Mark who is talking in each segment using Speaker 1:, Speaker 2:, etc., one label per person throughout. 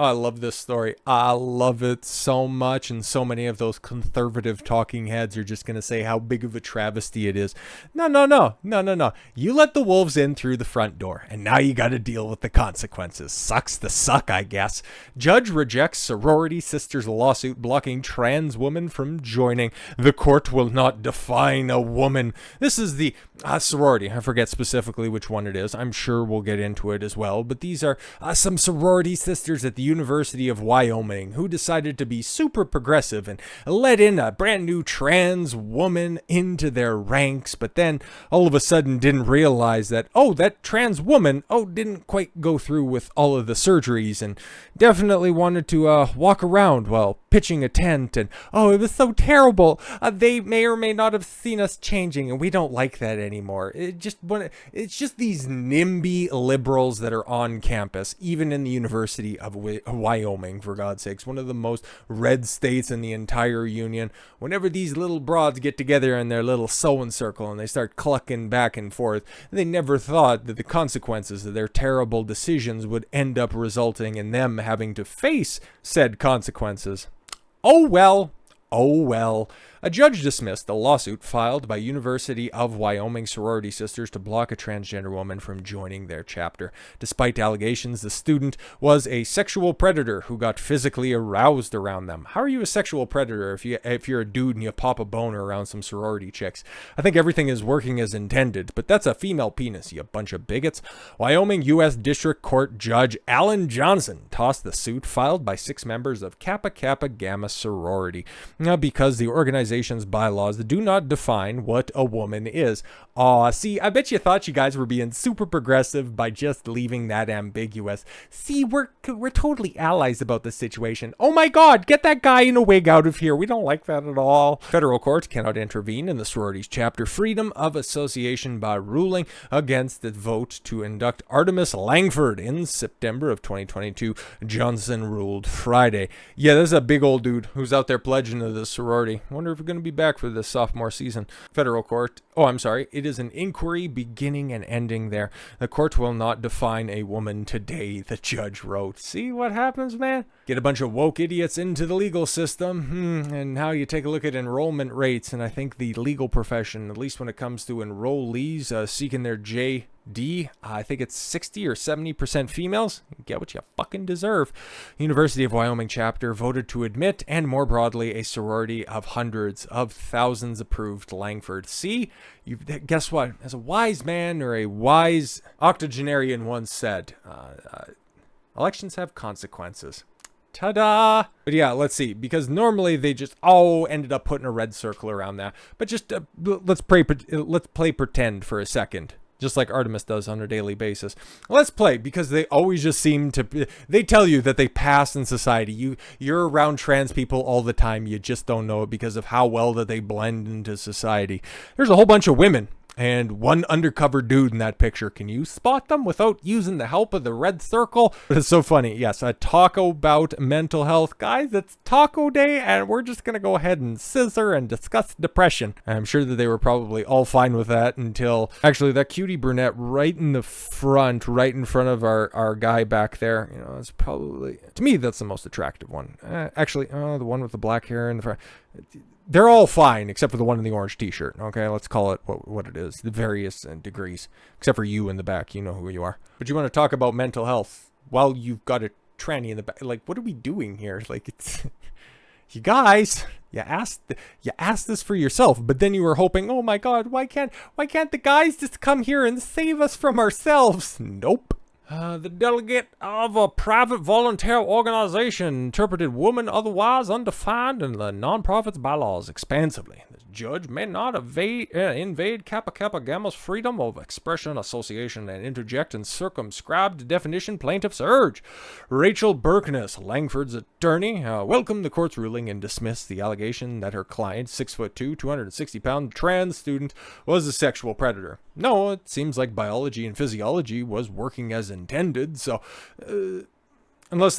Speaker 1: I love this story. I love it so much, and so many of those conservative talking heads are just going to say how big of a travesty it is. No, no, no, no, no, no. You let the wolves in through the front door, and now you got to deal with the consequences. Sucks to suck, I guess. Judge rejects sorority sister's lawsuit blocking trans woman from joining. The court will not define a woman. This is the sorority. I forget specifically which one it is. I'm sure we'll get into it as well, but these are some sorority sisters at the University of Wyoming who decided to be super progressive and let in a brand new trans woman into their ranks, but then all of a sudden didn't realize that, that trans woman, didn't quite go through with all of the surgeries and definitely wanted to walk around while pitching a tent, and it was so terrible. They may or may not have seen us changing, and we don't like that anymore. It's just these NIMBY liberals that are on campus, even in the University of Wyoming, for God's sakes, one of the most red states in the entire union. Whenever these little broads get together in their little sewing circle and they start clucking back and forth, they never thought that the consequences of their terrible decisions would end up resulting in them having to face said consequences. Oh well. Oh well. A judge dismissed a lawsuit filed by University of Wyoming sorority sisters to block a transgender woman from joining their chapter. Despite allegations the student was a sexual predator who got physically aroused around them. How are you a sexual predator if you're a dude and you pop a boner around some sorority chicks? I think everything is working as intended, but that's a female penis, you bunch of bigots. Wyoming U.S. District Court Judge Alan Johnson tossed the suit filed by 6 members of Kappa Kappa Gamma sorority because the organization's bylaws do not define what a woman is. See, I bet you thought you guys were being super progressive by just leaving that ambiguous. See, we're totally allies about this situation. Oh my God, get that guy in a wig out of here. We don't like that at all. Federal court cannot intervene in the sorority's chapter freedom of association by ruling against the vote to induct Artemis Langford in September of 2022. Johnson ruled Friday. Yeah, there's a big old dude who's out there pledging to the sorority. Wonder if we're going to be back for this sophomore season. Federal court. It is an inquiry beginning and ending there. The court will not define a woman today, the judge wrote. See what happens, man? Get a bunch of woke idiots into the legal system, and now you take a look at enrollment rates, and I think the legal profession, at least when it comes to enrollees seeking their JD, I think it's 60 or 70% females. Get what you fucking deserve. University of Wyoming chapter voted to admit, and more broadly, a sorority of hundreds of thousands approved Langford. See, guess what? As a wise man or a wise octogenarian once said, elections have consequences. Ta-da! But yeah, let's see, because normally they just ended up putting a red circle around that. But just let's play pretend for a second. Just like Artemis does on a daily basis. Let's play, because they always just seem to, they tell you that they pass in society. You're around trans people all the time. You just don't know it because of how well that they blend into society. There's a whole bunch of women and one undercover dude in that picture. Can you spot them without using the help of the red circle? It's so funny. Yes, a taco about mental health. Guys, it's taco day, and we're just going to go ahead and scissor and discuss depression. I'm sure that they were probably all fine with that until, actually, that cutie brunette right in the front, right in front of our guy back there. It's probably, to me, that's the most attractive one. The one with the black hair in the front. They're all fine, except for the one in the orange t-shirt. Okay, let's call it what it is. The various degrees. Except for you in the back. You know who you are. But you want to talk about mental health while you've got a tranny in the back. Like, what are we doing here? Like, it's... You guys, you asked this for yourself, but then you were hoping, oh my God, why can't the guys just come here and save us from ourselves? Nope. The delegate of a private volunteer organization interpreted woman otherwise undefined in the nonprofit's bylaws expansively. The judge may not invade Kappa Kappa Gamma's freedom of expression, association, and interject in circumscribed definition plaintiffs urge. Rachel Berkness, Langford's attorney, welcomed the court's ruling and dismissed the allegation that her client, 6'2", 260-pound trans student, was a sexual predator. No, it seems like biology and physiology was working as intended, so unless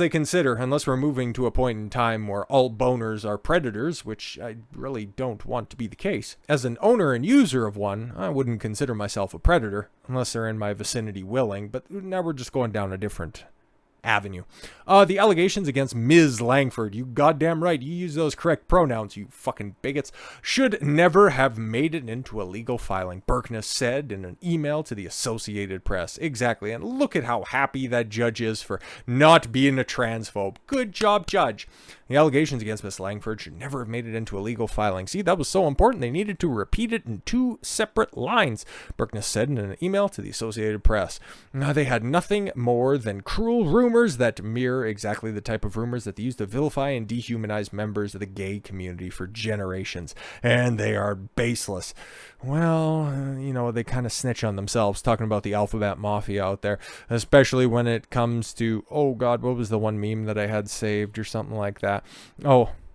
Speaker 1: we're moving to a point in time where all boners are predators, which I really don't want to be the case. As an owner and user of one, I wouldn't consider myself a predator, unless they're in my vicinity willing, but now we're just going down a different Avenue. The allegations against Ms. Langford, you goddamn right, you use those correct pronouns, you fucking bigots, should never have made it into a legal filing, Berkness said in an email to the Associated Press. Exactly, and look at how happy that judge is for not being a transphobe. Good job, judge. The allegations against Ms. Langford should never have made it into a legal filing. See, that was so important, they needed to repeat it in 2 separate lines, Berkness said in an email to the Associated Press. Now, they had nothing more than cruel rumors that mirror exactly the type of rumors that they used to vilify and dehumanize members of the gay community for generations, and they are baseless. Well, they kind of snitch on themselves, talking about the alphabet mafia out there, especially when it comes to, oh god, what was the one meme that I had saved or something like that?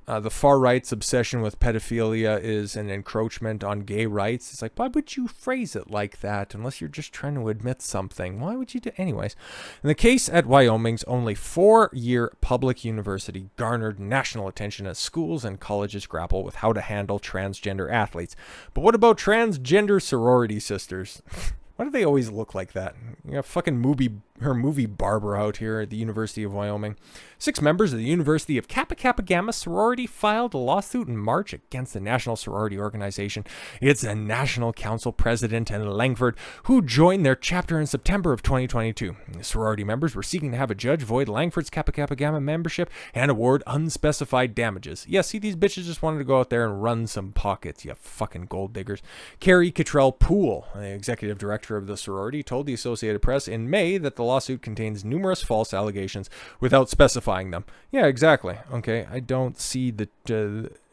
Speaker 1: The far right's obsession with pedophilia is an encroachment on gay rights. It's like, why would you phrase it like that unless you're just trying to admit something? Why would you do? Anyways, in the case at Wyoming's only 4-year public university garnered national attention as schools and colleges grapple with how to handle transgender athletes. But what about transgender sorority sisters? Why do they always look like that? You got fucking movie Barbara out here at the University of Wyoming. 6 members of the University of Kappa Kappa Gamma sorority filed a lawsuit in March against the National Sorority Organization. It's a National Council President and Langford who joined their chapter in September of 2022. The sorority members were seeking to have a judge void Langford's Kappa Kappa Gamma membership and award unspecified damages. Yeah, see, these bitches just wanted to go out there and run some pockets, you fucking gold diggers. Carrie Cottrell Poole, the executive director of the sorority, told the Associated Press in May that the lawsuit contains numerous false allegations without specifying them. Yeah, exactly. Okay, I don't see the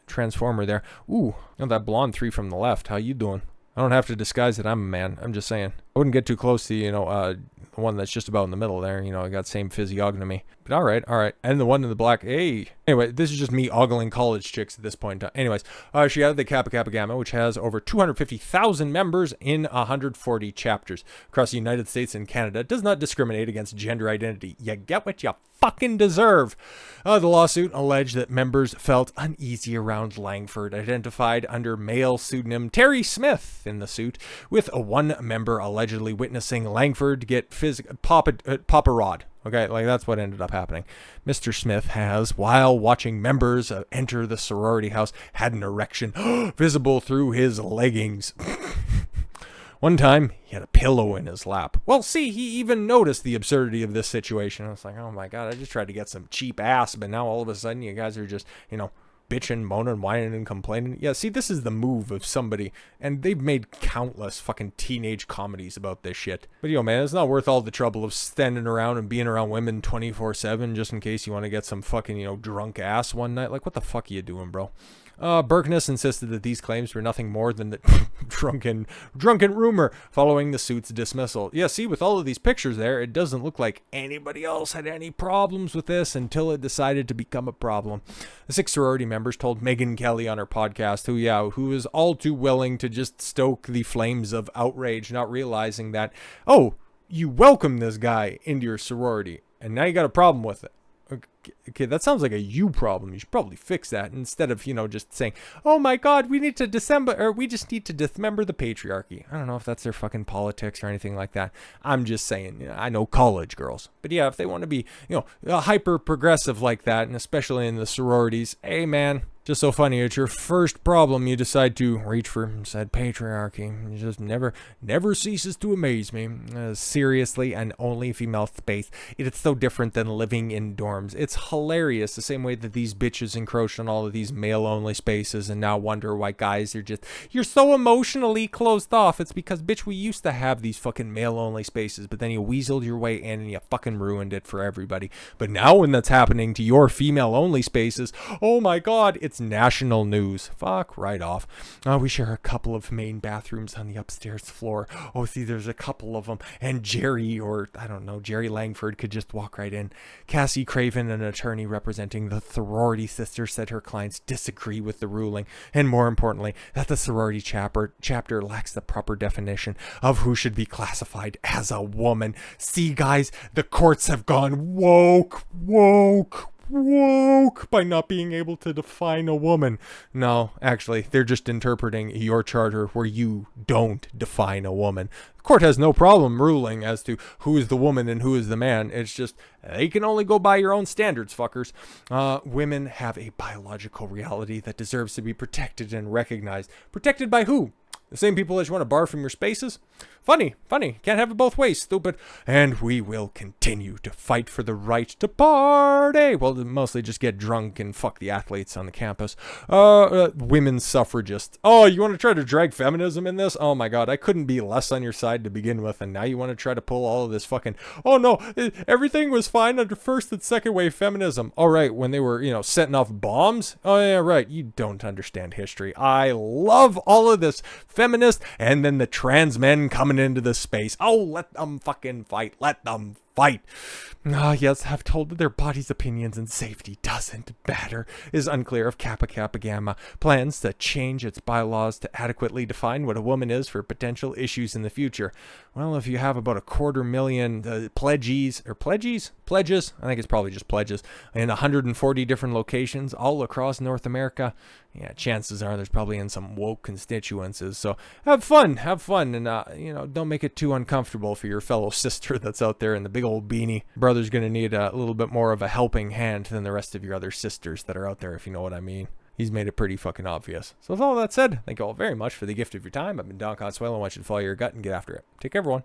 Speaker 1: transformer there. Ooh, that blonde 3 from the left. How you doing? I don't have to disguise that I'm a man. I'm just saying. I wouldn't get too close to, the one that's just about in the middle there. I got same physiognomy. But all right. And the one in the black, hey. Anyway, this is just me ogling college chicks at this point in time. Anyways, she added the Kappa Kappa Gamma, which has over 250,000 members in 140 chapters across the United States and Canada. Does not discriminate against gender identity. You get what you fucking deserve. The lawsuit alleged that members felt uneasy around Langford, identified under male pseudonym Terry Smith in the suit, with one member allegedly witnessing Langford get pop a rod. Okay, that's what ended up happening. Mr. Smith has, while watching members enter the sorority house, had an erection visible through his leggings. One time, he had a pillow in his lap. Well, see, he even noticed the absurdity of this situation. I was like, oh my god, I just tried to get some cheap ass, but now all of a sudden you guys are just, bitching, moaning, whining, and complaining. Yeah, see, this is the move of somebody, and they've made countless fucking teenage comedies about this shit. But man, it's not worth all the trouble of standing around and being around women 24/7 just in case you want to get some fucking, drunk ass one night. Like, what the fuck are you doing, bro? Berkness insisted that these claims were nothing more than the drunken rumor following the suit's dismissal. Yeah, see, with all of these pictures there, it doesn't look like anybody else had any problems with this until it decided to become a problem. The 6 sorority members told Megyn Kelly on her podcast, who is all too willing to just stoke the flames of outrage, not realizing that, you welcome this guy into your sorority, and now you got a problem with it. Okay, that sounds like a you problem. You should probably fix that instead of, just saying, oh my god, we just need to dismember the patriarchy. I don't know if that's their fucking politics or anything like that. I'm just saying, I know college girls. But yeah, if they want to be, hyper progressive like that, and especially in the sororities, hey man, just so funny, it's your first problem you decide to reach for said patriarchy. It just never ceases to amaze me. Seriously, an only female space. It's so different than living in dorms. It's hilarious the same way that these bitches encroach on all of these male-only spaces and now wonder why guys are just, you're so emotionally closed off. It's because, bitch, we used to have these fucking male-only spaces, but then you weaseled your way in and you fucking ruined it for everybody. But now when that's happening to your female-only spaces, oh my god, it's national news. Fuck right off. We share a couple of main bathrooms on the upstairs floor. Oh, see, there's a couple of them. And Jerry Langford could just walk right in. Cassie Craven, an attorney representing the sorority sisters, said her clients disagree with the ruling, and more importantly, that the sorority chapter lacks the proper definition of who should be classified as a woman. See, guys, the courts have gone woke. woke by not being able to define a woman. No, actually, they're just interpreting your charter where you don't define a woman. The court has no problem ruling as to who is the woman and who is the man. It's just they can only go by your own standards, fuckers. Women have a biological reality that deserves to be protected and recognized. Protected by who? The same people that you want to bar from your spaces? Funny. Can't have it both ways, stupid. And we will continue to fight for the right to party. Well, mostly just get drunk and fuck the athletes on the campus. Women's suffragists. Oh, you want to try to drag feminism in this? Oh my god, I couldn't be less on your side to begin with. And now you want to try to pull all of this fucking, oh no, everything was fine under first and second wave feminism. All right, when they were, setting off bombs? Oh yeah, right. You don't understand history. I love all of this feminist and then the trans men coming into the space. Oh, let them fucking fight. Let them fight. Yes, have told that their body's opinions and safety doesn't matter. Is unclear if Kappa Kappa Gamma plans to change its bylaws to adequately define what a woman is for potential issues in the future. Well, if you have about 250,000 pledges, I think it's probably just pledges, in 140 different locations all across North America, yeah, chances are there's probably in some woke constituencies. So have fun, and don't make it too uncomfortable for your fellow sister that's out there in the big old beanie. Brother's gonna need a little bit more of a helping hand than the rest of your other sisters that are out there, if you know what I mean. He's made it pretty fucking obvious. So with all that said, thank you all very much for the gift of your time. I've been Don Consuelo. I want you to follow your gut and get after it. Take care, everyone.